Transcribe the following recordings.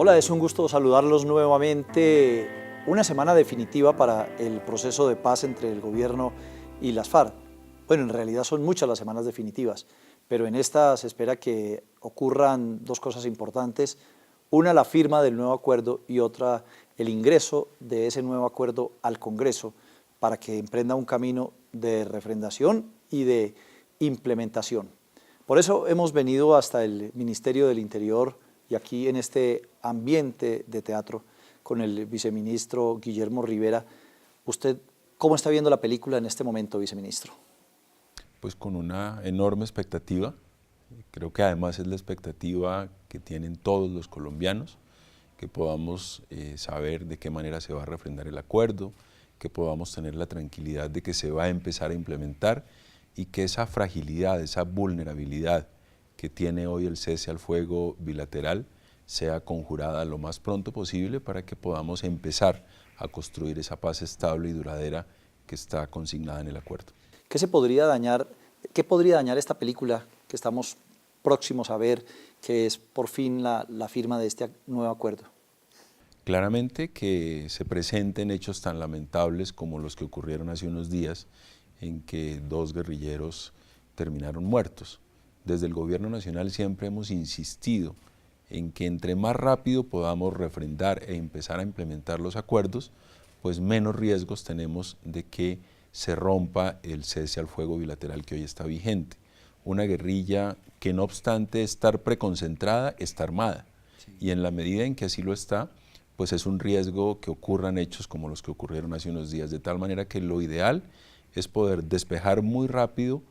Hola, es un gusto saludarlos nuevamente. Una semana definitiva para el proceso de paz entre el gobierno y las FARC. Bueno, en realidad son muchas las semanas definitivas, pero en esta se espera que ocurran dos cosas importantes. Una, la firma del nuevo acuerdo, y otra, el ingreso de ese nuevo acuerdo al Congreso para que emprenda un camino de refrendación y de implementación. Por eso hemos venido hasta el Ministerio del Interior y aquí en este ambiente de teatro con el viceministro Guillermo Rivera. ¿Usted cómo está viendo la película en este momento, viceministro? Pues con una enorme expectativa. Creo que además es la expectativa que tienen todos los colombianos, que podamos saber de qué manera se va a refrendar el acuerdo, que podamos tener la tranquilidad de que se va a empezar a implementar y que esa fragilidad, esa vulnerabilidad que tiene hoy el cese al fuego bilateral sea conjurada lo más pronto posible para que podamos empezar a construir esa paz estable y duradera que está consignada en el acuerdo. ¿Qué podría dañar esta película que estamos próximos a ver, que es por fin la firma de este nuevo acuerdo? Claramente que se presenten hechos tan lamentables como los que ocurrieron hace unos días, en que 2 guerrilleros terminaron muertos. Desde el Gobierno Nacional siempre hemos insistido en que entre más rápido podamos refrendar e empezar a implementar los acuerdos, pues menos riesgos tenemos de que se rompa el cese al fuego bilateral que hoy está vigente. Una guerrilla que, no obstante estar preconcentrada, está armada. Sí. Y en la medida en que así lo está, pues es un riesgo que ocurran hechos como los que ocurrieron hace unos días, de tal manera que lo ideal es poder despejar muy rápido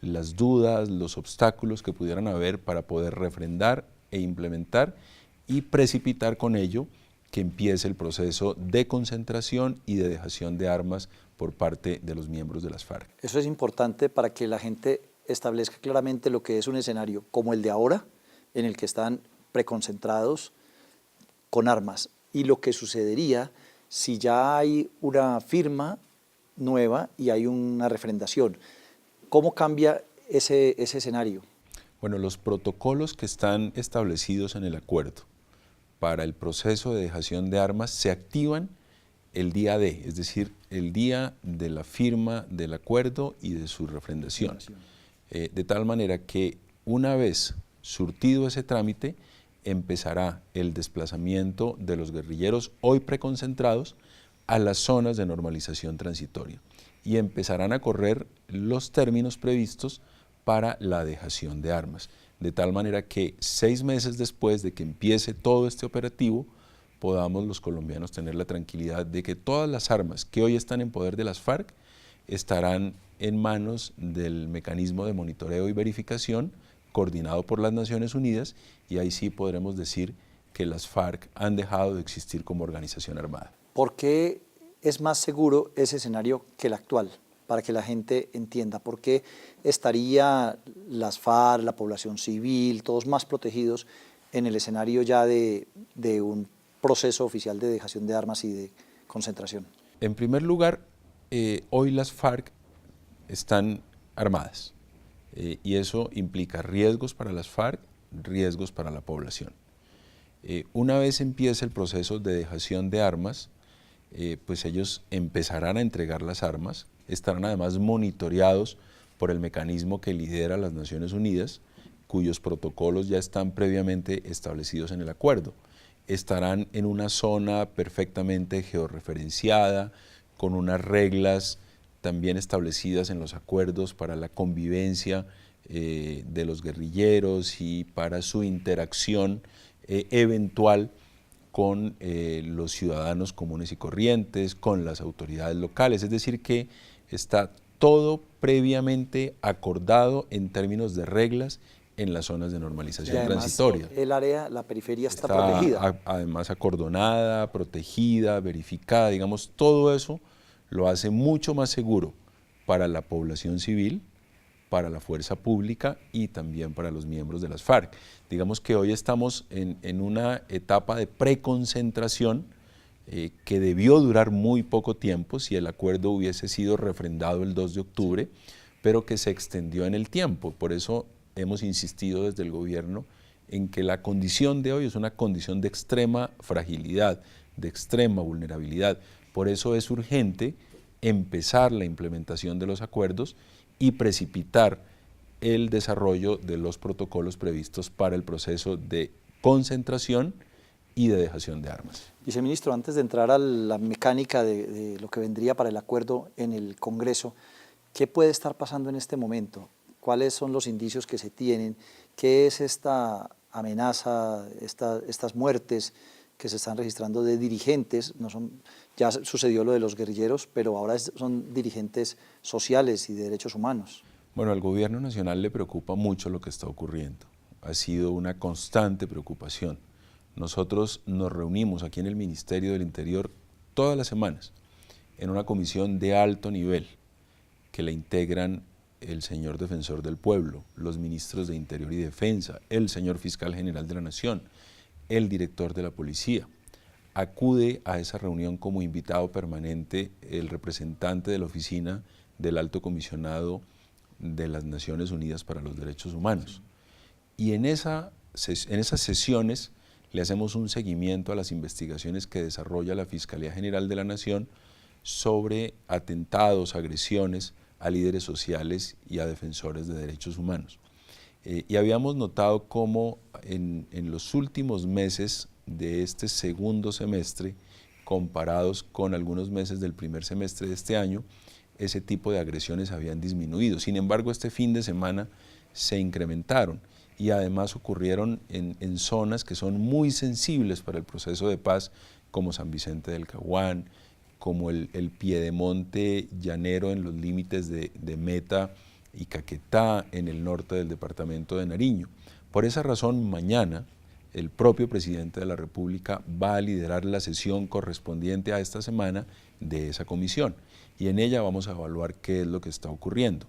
las dudas, los obstáculos que pudieran haber para poder refrendar e implementar y precipitar con ello que empiece el proceso de concentración y de dejación de armas por parte de los miembros de las FARC. Eso es importante para que la gente establezca claramente lo que es un escenario como el de ahora, en el que están preconcentrados con armas, y lo que sucedería si ya hay una firma nueva y hay una refrendación. ¿Cómo cambia ese escenario? Bueno, los protocolos que están establecidos en el acuerdo para el proceso de dejación de armas se activan el día D, es decir, el día de la firma del acuerdo y de su refrendación. De tal manera que una vez surtido ese trámite, empezará el desplazamiento de los guerrilleros hoy preconcentrados a las zonas de normalización transitoria y empezarán a correr los términos previstos para la dejación de armas, de tal manera que 6 meses después de que empiece todo este operativo, podamos los colombianos tener la tranquilidad de que todas las armas que hoy están en poder de las FARC estarán en manos del mecanismo de monitoreo y verificación coordinado por las Naciones Unidas, y ahí sí podremos decir que las FARC han dejado de existir como organización armada. ¿Por qué es más seguro ese escenario que el actual? Para que la gente entienda, ¿por qué estaría las FARC, la población civil, todos más protegidos en el escenario ya de un proceso oficial de dejación de armas y de concentración? En primer lugar, hoy las FARC están armadas y eso implica riesgos para las FARC, riesgos para la población. Una vez empiece el proceso de dejación de armas, pues ellos empezarán a entregar las armas, estarán además monitoreados por el mecanismo que lidera las Naciones Unidas, cuyos protocolos ya están previamente establecidos en el acuerdo. Estarán en una zona perfectamente georreferenciada, con unas reglas también establecidas en los acuerdos para la convivencia de los guerrilleros y para su interacción eventual con los ciudadanos comunes y corrientes, con las autoridades locales, es decir que está todo previamente acordado en términos de reglas en las zonas de normalización transitoria. El área, la periferia está protegida. Además acordonada, protegida, verificada, digamos, todo eso lo hace mucho más seguro para la población civil, para la fuerza pública y también para los miembros de las FARC. Digamos que hoy estamos en una etapa de preconcentración que debió durar muy poco tiempo si el acuerdo hubiese sido refrendado el 2 de octubre, pero que se extendió en el tiempo. Por eso hemos insistido desde el gobierno en que la condición de hoy es una condición de extrema fragilidad, de extrema vulnerabilidad. Por eso es urgente empezar la implementación de los acuerdos y precipitar el desarrollo de los protocolos previstos para el proceso de concentración y de dejación de armas. Viceministro, antes de entrar a la mecánica de lo que vendría para el acuerdo en el Congreso, ¿qué puede estar pasando en este momento? ¿Cuáles son los indicios que se tienen? ¿Qué es esta amenaza, estas muertes que se están registrando de dirigentes? Ya sucedió lo de los guerrilleros, pero ahora son dirigentes sociales y de derechos humanos. Bueno, al gobierno nacional le preocupa mucho lo que está ocurriendo. Ha sido una constante preocupación. Nosotros nos reunimos aquí en el Ministerio del Interior todas las semanas en una comisión de alto nivel que la integran el señor Defensor del Pueblo, los ministros de Interior y Defensa, el señor Fiscal General de la Nación, el director de la Policía. Acude a esa reunión como invitado permanente el representante de la Oficina del Alto Comisionado de las Naciones Unidas para los Derechos Humanos. Y en esas sesiones le hacemos un seguimiento a las investigaciones que desarrolla la Fiscalía General de la Nación sobre atentados, agresiones a líderes sociales y a defensores de derechos humanos. Y habíamos notado cómo en los últimos meses de este segundo semestre, comparados con algunos meses del primer semestre de este año, ese tipo de agresiones habían disminuido. Sin embargo, este fin de semana se incrementaron y además ocurrieron en zonas que son muy sensibles para el proceso de paz, como San Vicente del Caguán, como el piedemonte llanero en los límites de Meta y Caquetá, en el norte del departamento de Nariño. Por esa razón, mañana el propio presidente de la República va a liderar la sesión correspondiente a esta semana de esa comisión y en ella vamos a evaluar qué es lo que está ocurriendo.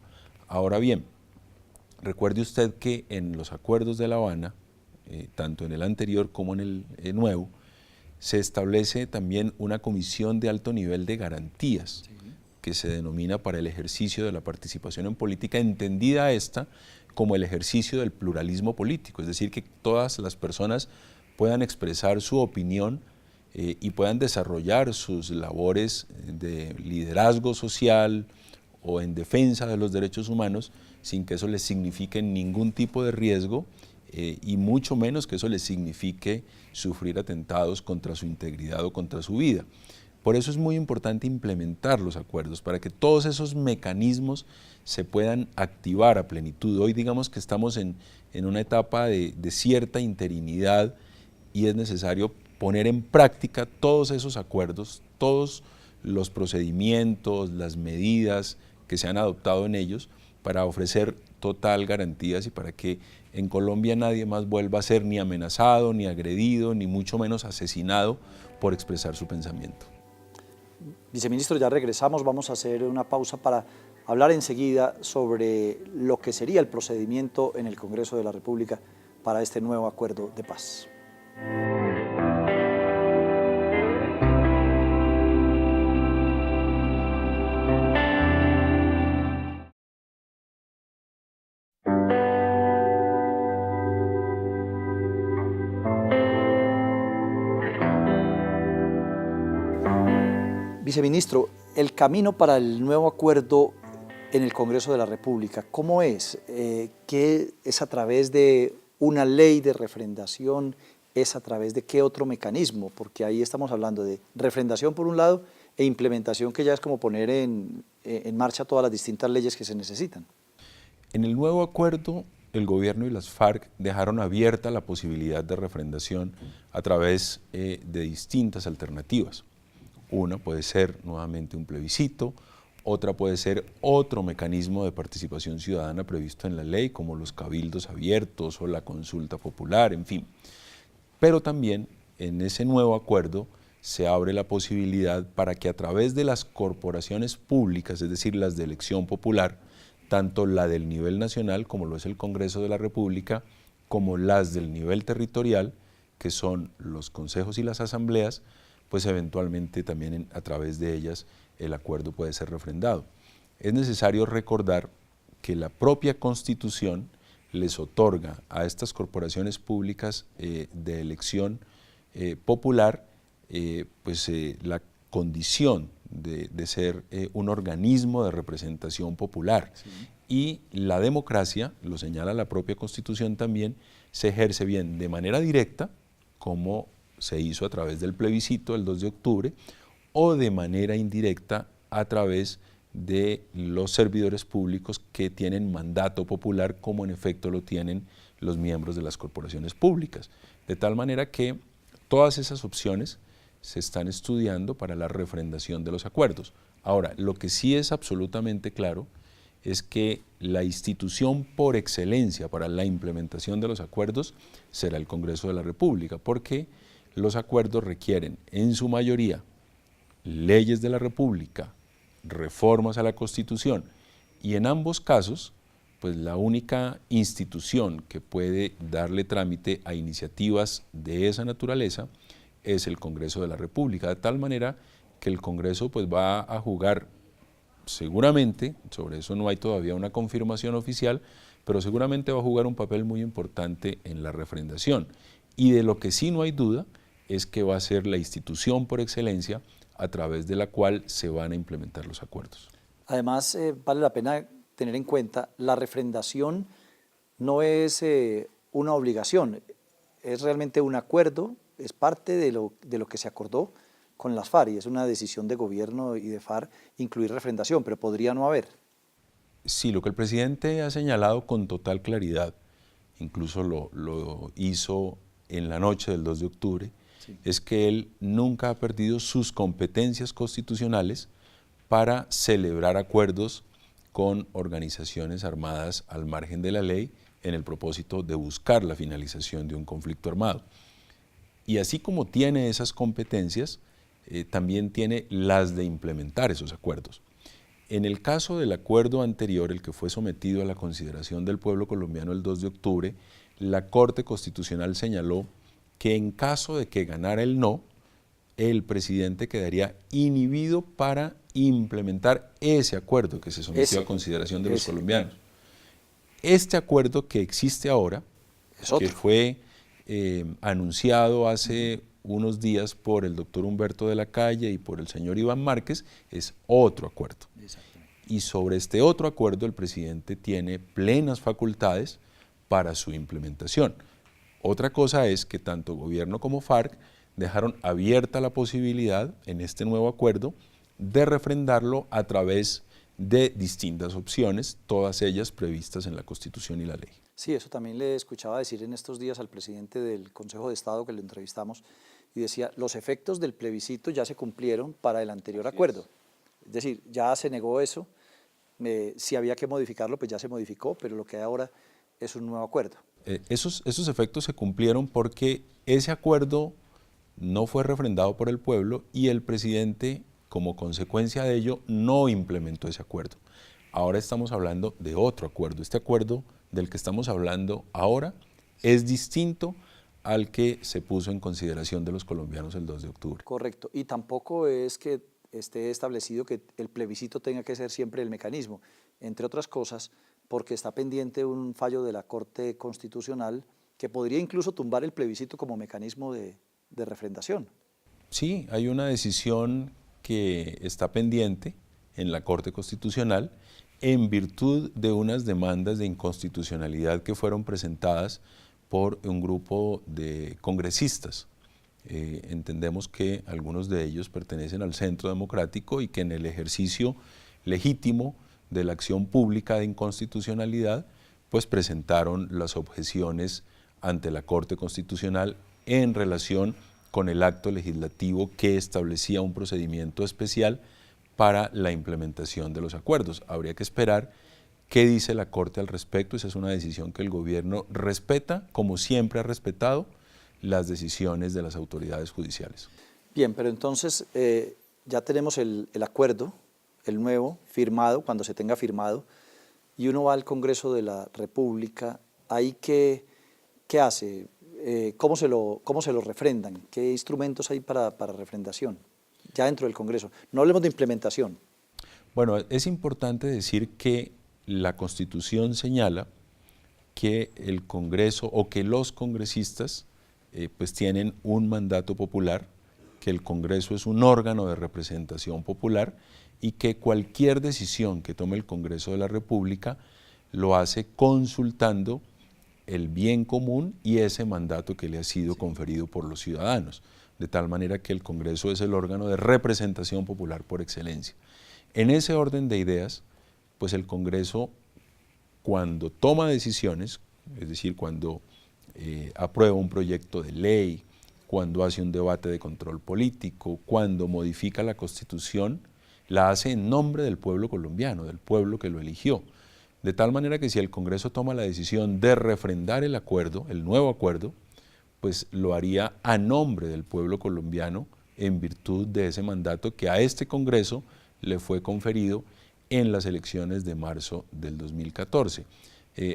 Ahora bien, recuerde usted que en los acuerdos de La Habana, tanto en el anterior como en el nuevo, se establece también una comisión de alto nivel de garantías, que se denomina para el ejercicio de la participación en política, entendida esta como el ejercicio del pluralismo político, es decir, que todas las personas puedan expresar su opinión y puedan desarrollar sus labores de liderazgo social o en defensa de los derechos humanos sin que eso les signifique ningún tipo de riesgo y mucho menos que eso les signifique sufrir atentados contra su integridad o contra su vida. Por eso es muy importante implementar los acuerdos para que todos esos mecanismos se puedan activar a plenitud. Hoy digamos que estamos en una etapa de cierta interinidad y es necesario poner en práctica todos esos acuerdos, todos los procedimientos, las medidas que se han adoptado en ellos para ofrecer total garantías y para que en Colombia nadie más vuelva a ser ni amenazado, ni agredido, ni mucho menos asesinado por expresar su pensamiento. Viceministro, ya regresamos, vamos a hacer una pausa para hablar enseguida sobre lo que sería el procedimiento en el Congreso de la República para este nuevo acuerdo de paz. Viceministro, el camino para el nuevo acuerdo en el Congreso de la República, ¿cómo es? ¿Qué es a través de una ley de refrendación? ¿Es a través de qué otro mecanismo? Porque ahí estamos hablando de refrendación por un lado e implementación que ya es como poner en marcha todas las distintas leyes que se necesitan. En el nuevo acuerdo, el gobierno y las FARC dejaron abierta la posibilidad de refrendación a través de distintas alternativas. Una puede ser nuevamente un plebiscito, otra puede ser otro mecanismo de participación ciudadana previsto en la ley, como los cabildos abiertos o la consulta popular, en fin. Pero también en ese nuevo acuerdo se abre la posibilidad para que a través de las corporaciones públicas, es decir, las de elección popular, tanto la del nivel nacional, como lo es el Congreso de la República, como las del nivel territorial, que son los consejos y las asambleas, pues eventualmente también a través de ellas el acuerdo puede ser refrendado. Es necesario recordar que la propia Constitución les otorga a estas corporaciones públicas de elección popular la condición de ser un organismo de representación popular. Sí. Y la democracia, lo señala la propia Constitución también, se ejerce bien de manera directa, como se hizo a través del plebiscito del 2 de octubre, o de manera indirecta a través de los servidores públicos que tienen mandato popular, como en efecto lo tienen los miembros de las corporaciones públicas. De tal manera que todas esas opciones se están estudiando para la refrendación de los acuerdos. Ahora, lo que sí es absolutamente claro es que la institución por excelencia para la implementación de los acuerdos será el Congreso de la República, porque los acuerdos requieren en su mayoría leyes de la República, reformas a la Constitución, y en ambos casos, pues la única institución que puede darle trámite a iniciativas de esa naturaleza es el Congreso de la República, de tal manera que el Congreso pues va a jugar seguramente, sobre eso no hay todavía una confirmación oficial, pero seguramente va a jugar un papel muy importante en la refrendación. Y de lo que sí no hay duda es que va a ser la institución por excelencia a través de la cual se van a implementar los acuerdos. Además, vale la pena tener en cuenta, la refrendación no es una obligación, es realmente un acuerdo, es parte de lo que se acordó con las FARC, y es una decisión de gobierno y de FARC incluir refrendación, pero podría no haber. Sí, lo que el presidente ha señalado con total claridad, incluso lo hizo en la noche del 2 de octubre, sí, es que él nunca ha perdido sus competencias constitucionales para celebrar acuerdos con organizaciones armadas al margen de la ley en el propósito de buscar la finalización de un conflicto armado. Y así como tiene esas competencias, también tiene las de implementar esos acuerdos. En el caso del acuerdo anterior, el que fue sometido a la consideración del pueblo colombiano el 2 de octubre, la Corte Constitucional señaló que en caso de que ganara el no, el presidente quedaría inhibido para implementar ese acuerdo que se sometió a consideración de los colombianos. Este acuerdo que existe ahora, que fue anunciado hace unos días por el doctor Humberto de la Calle y por el señor Iván Márquez, es otro acuerdo. Y sobre este otro acuerdo el presidente tiene plenas facultades para su implementación. Otra cosa es que tanto gobierno como FARC dejaron abierta la posibilidad en este nuevo acuerdo de refrendarlo a través de distintas opciones, todas ellas previstas en la Constitución y la ley. Sí, eso también le escuchaba decir en estos días al presidente del Consejo de Estado, que lo entrevistamos, y decía, los efectos del plebiscito ya se cumplieron para el anterior acuerdo. Es decir, ya se negó eso, si había que modificarlo, pues ya se modificó, pero lo que hay ahora es un nuevo acuerdo. Esos efectos se cumplieron porque ese acuerdo no fue refrendado por el pueblo y el presidente, como consecuencia de ello, no implementó ese acuerdo. Ahora estamos hablando de otro acuerdo. Este acuerdo del que estamos hablando ahora es distinto al que se puso en consideración de los colombianos el 2 de octubre. Correcto, y tampoco es que esté establecido que el plebiscito tenga que ser siempre el mecanismo, entre otras cosas, porque está pendiente un fallo de la Corte Constitucional que podría incluso tumbar el plebiscito como mecanismo de refrendación. Sí, hay una decisión que está pendiente en la Corte Constitucional en virtud de unas demandas de inconstitucionalidad que fueron presentadas por un grupo de congresistas. Entendemos que algunos de ellos pertenecen al Centro Democrático y que en el ejercicio legítimo de la acción pública de inconstitucionalidad, pues presentaron las objeciones ante la Corte Constitucional en relación con el acto legislativo que establecía un procedimiento especial para la implementación de los acuerdos. Habría que esperar qué dice la Corte al respecto. Esa es una decisión que el gobierno respeta, como siempre ha respetado las decisiones de las autoridades judiciales. Bien, pero entonces ya tenemos el acuerdo, el nuevo, firmado, cuando se tenga firmado, y uno va al Congreso de la República, ¿ahí qué hace? ¿Cómo se lo refrendan? ¿Qué instrumentos hay para refrendación ya dentro del Congreso? No hablemos de implementación. Bueno, es importante decir que la Constitución señala que el Congreso o que los congresistas pues tienen un mandato popular, que el Congreso es un órgano de representación popular y que cualquier decisión que tome el Congreso de la República lo hace consultando el bien común y ese mandato que le ha sido conferido por los ciudadanos, de tal manera que el Congreso es el órgano de representación popular por excelencia. En ese orden de ideas, pues el Congreso, cuando toma decisiones, es decir, cuando aprueba un proyecto de ley, cuando hace un debate de control político, cuando modifica la Constitución, la hace en nombre del pueblo colombiano, del pueblo que lo eligió. De tal manera que si el Congreso toma la decisión de refrendar el acuerdo, el nuevo acuerdo, pues lo haría a nombre del pueblo colombiano en virtud de ese mandato que a este Congreso le fue conferido en las elecciones de marzo del 2014.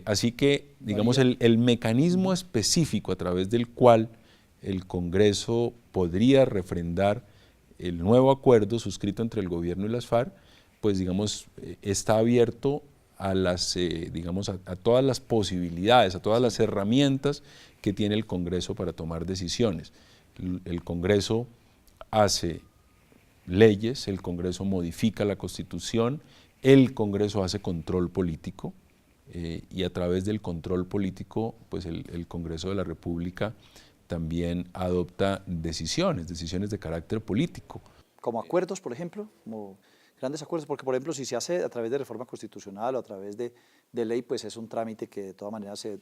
Así que, digamos, el mecanismo específico a través del cual el Congreso podría refrendar el nuevo acuerdo suscrito entre el gobierno y las FARC, pues digamos, está abierto a las, digamos, a todas las posibilidades, a todas las herramientas que tiene el Congreso para tomar decisiones. El Congreso hace leyes, el Congreso modifica la Constitución, el Congreso hace control político y a través del control político, pues el Congreso de la República también adopta decisiones de carácter político. Como acuerdos, por ejemplo, como grandes acuerdos, porque por ejemplo si se hace a través de reforma constitucional o a través de ley, pues es un trámite que de todas maneras se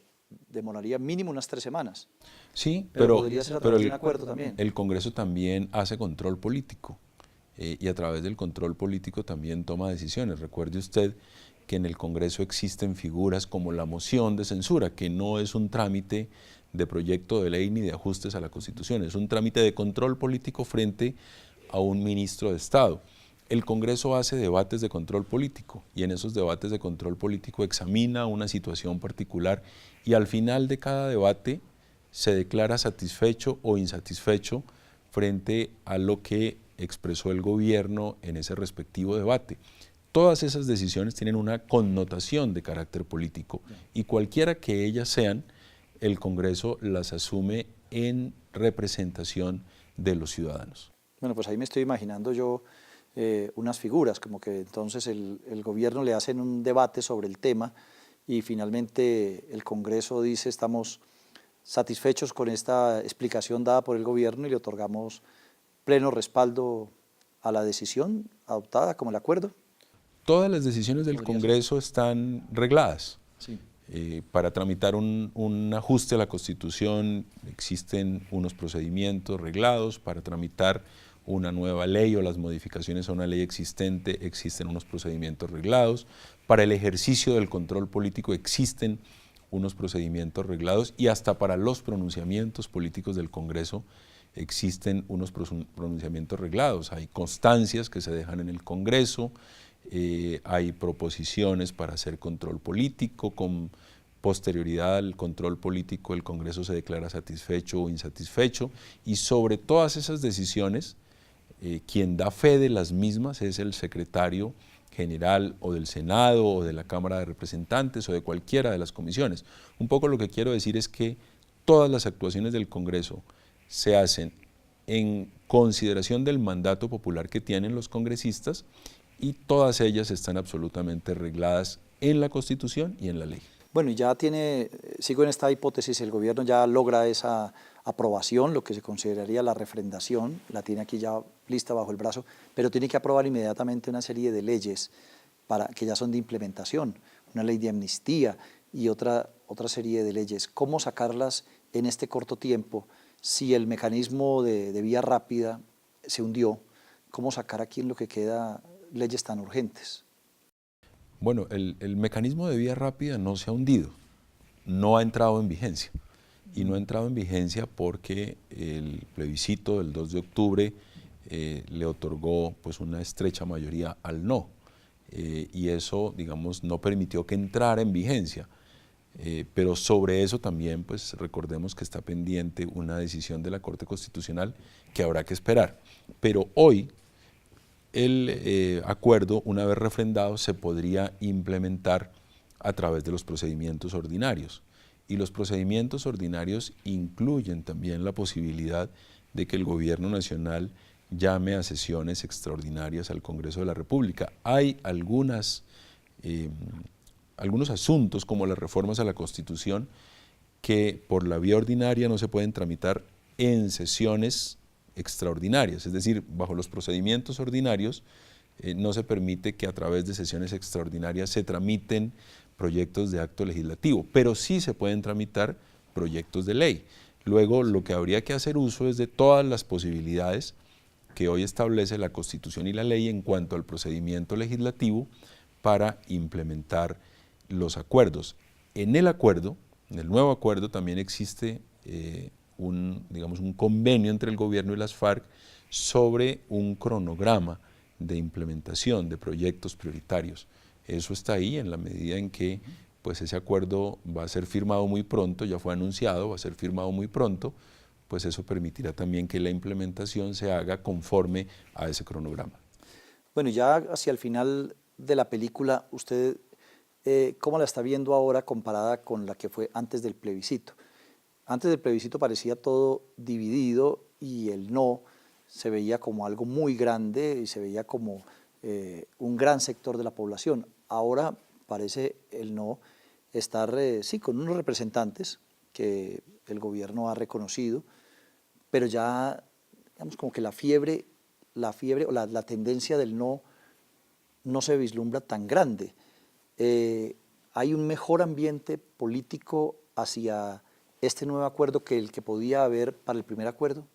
demoraría mínimo unas 3 semanas. Sí, pero podría ser a través de un acuerdo también. El Congreso también hace control político y a través del control político también toma decisiones. Recuerde usted que en el Congreso existen figuras como la moción de censura, que no es un trámite de proyecto de ley ni de ajustes a la Constitución, es un trámite de control político frente a un ministro de Estado. El Congreso hace debates de control político y en esos debates de control político examina una situación particular y al final de cada debate se declara satisfecho o insatisfecho frente a lo que expresó el gobierno en ese respectivo debate. Todas esas decisiones tienen una connotación de carácter político y cualquiera que ellas sean, el Congreso las asume en representación de los ciudadanos. Bueno, pues ahí me estoy imaginando yo unas figuras, como que entonces el gobierno le hacen un debate sobre el tema y finalmente el Congreso dice estamos satisfechos con esta explicación dada por el gobierno y le otorgamos pleno respaldo a la decisión adoptada como el acuerdo. Todas las decisiones del Congreso están regladas. Sí. Para tramitar un ajuste a la Constitución existen unos procedimientos reglados, para tramitar una nueva ley o las modificaciones a una ley existente existen unos procedimientos reglados, para el ejercicio del control político existen unos procedimientos reglados y hasta para los pronunciamientos políticos del Congreso existen unos pronunciamientos reglados. Hay constancias que se dejan en el Congreso, hay proposiciones para hacer control político, con posterioridad al control político el Congreso se declara satisfecho o insatisfecho y sobre todas esas decisiones quien da fe de las mismas es el secretario general o del Senado o de la Cámara de Representantes o de cualquiera de las comisiones. Un poco lo que quiero decir es que todas las actuaciones del Congreso se hacen en consideración del mandato popular que tienen los congresistas y todas ellas están absolutamente regladas en la Constitución y en la ley. Bueno, y ya sigo en esta hipótesis, el gobierno ya logra esa aprobación, lo que se consideraría la refrendación, la tiene aquí ya lista bajo el brazo, pero tiene que aprobar inmediatamente una serie de leyes que ya son de implementación, una ley de amnistía y otra serie de leyes. ¿Cómo sacarlas en este corto tiempo si el mecanismo de vía rápida se hundió? ¿Cómo sacar aquí en lo que queda leyes tan urgentes? Bueno, el mecanismo de vía rápida no se ha hundido, no ha entrado en vigencia. Y no ha entrado en vigencia porque el plebiscito del 2 de octubre le otorgó pues, una estrecha mayoría al no. Y eso, digamos, no permitió que entrara en vigencia. Pero sobre eso también, pues recordemos que está pendiente una decisión de la Corte Constitucional que habrá que esperar. Pero hoy el acuerdo, una vez refrendado, se podría implementar a través de los procedimientos ordinarios. Y los procedimientos ordinarios incluyen también la posibilidad de que el gobierno nacional llame a sesiones extraordinarias al Congreso de la República. Hay algunos asuntos, como las reformas a la Constitución, que por la vía ordinaria no se pueden tramitar en sesiones extraordinarias, es decir, bajo los procedimientos ordinarios no se permite que a través de sesiones extraordinarias se tramiten proyectos de acto legislativo, pero sí se pueden tramitar proyectos de ley. Luego, lo que habría que hacer uso es de todas las posibilidades que hoy establece la Constitución y la ley en cuanto al procedimiento legislativo para implementar los acuerdos. En el nuevo acuerdo también existe un convenio entre el gobierno y las FARC sobre un cronograma de implementación de proyectos prioritarios. Eso está ahí en la medida en que pues ese acuerdo va a ser firmado muy pronto, ya fue anunciado, va a ser firmado muy pronto, pues eso permitirá también que la implementación se haga conforme a ese cronograma. Bueno, ya hacia el final de la película, usted ¿cómo la está viendo ahora comparada con la que fue antes del plebiscito? Antes del plebiscito parecía todo dividido y el no se veía como algo muy grande y se veía como un gran sector de la población. Ahora parece el no estar, sí, con unos representantes que el gobierno ha reconocido, pero ya, digamos, como que la fiebre o la tendencia del no se vislumbra tan grande. ¿Hay un mejor ambiente político hacia este nuevo acuerdo que el que podía haber para el primer acuerdo?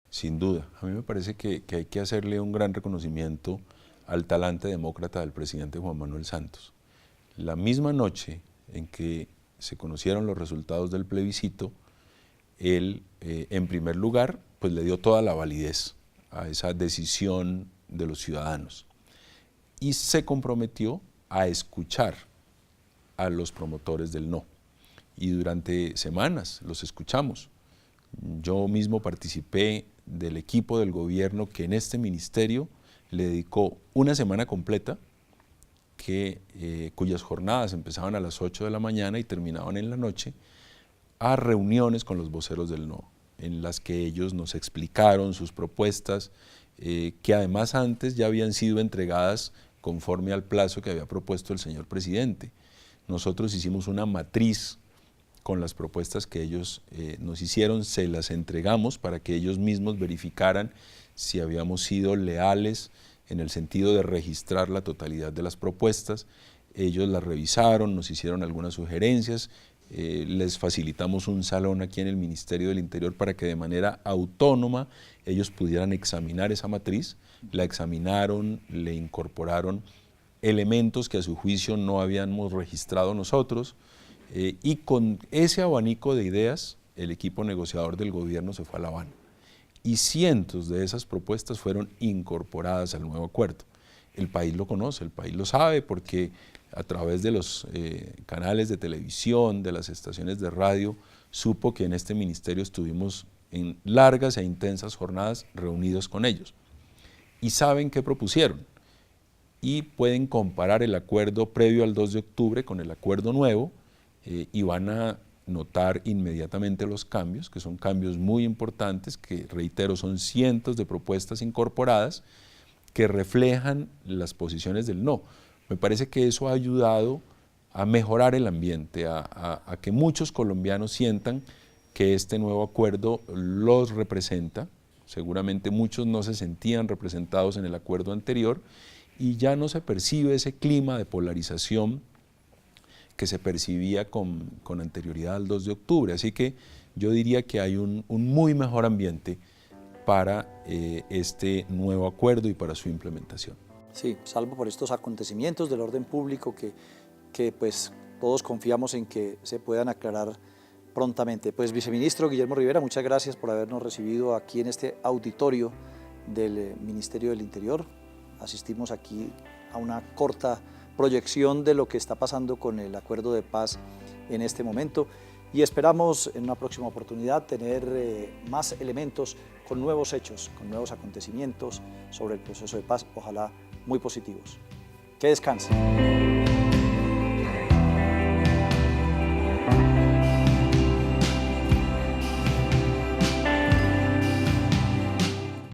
Sin duda. A mí me parece que hay que hacerle un gran reconocimiento al talante demócrata del presidente Juan Manuel Santos. La misma noche en que se conocieron los resultados del plebiscito, él, en primer lugar, pues le dio toda la validez a esa decisión de los ciudadanos y se comprometió a escuchar a los promotores del no. Y durante semanas los escuchamos. Yo mismo participé del equipo del gobierno que en este ministerio le dedicó una semana completa, cuyas jornadas empezaban a las 8 de la mañana y terminaban en la noche, a reuniones con los voceros del no, en las que ellos nos explicaron sus propuestas, que además antes ya habían sido entregadas conforme al plazo que había propuesto el señor presidente. Nosotros hicimos una matriz con las propuestas que ellos nos hicieron, se las entregamos para que ellos mismos verificaran si habíamos sido leales en el sentido de registrar la totalidad de las propuestas. Ellos las revisaron, nos hicieron algunas sugerencias, les facilitamos un salón aquí en el Ministerio del Interior para que de manera autónoma ellos pudieran examinar esa matriz, la examinaron, le incorporaron elementos que a su juicio no habíamos registrado nosotros, y con ese abanico de ideas el equipo negociador del gobierno se fue a La Habana y cientos de esas propuestas fueron incorporadas al nuevo acuerdo. El país lo conoce, el país lo sabe porque a través de los canales de televisión, de las estaciones de radio, supo que en este ministerio estuvimos en largas e intensas jornadas reunidos con ellos y saben qué propusieron y pueden comparar el acuerdo previo al 2 de octubre con el acuerdo nuevo y van a notar inmediatamente los cambios, que son cambios muy importantes, que reitero son cientos de propuestas incorporadas que reflejan las posiciones del no. Me parece que eso ha ayudado a mejorar el ambiente, a que muchos colombianos sientan que este nuevo acuerdo los representa. Seguramente muchos no se sentían representados en el acuerdo anterior y ya no se percibe ese clima de polarización que se percibía con anterioridad al 2 de octubre. Así que yo diría que hay un muy mejor ambiente para este nuevo acuerdo y para su implementación. Sí, salvo por estos acontecimientos del orden público que pues todos confiamos en que se puedan aclarar prontamente. Pues viceministro Guillermo Rivera, muchas gracias por habernos recibido aquí en este auditorio del Ministerio del Interior. Asistimos aquí a una corta proyección de lo que está pasando con el acuerdo de paz en este momento y esperamos en una próxima oportunidad tener más elementos con nuevos hechos, con nuevos acontecimientos sobre el proceso de paz, ojalá muy positivos. Que descansen.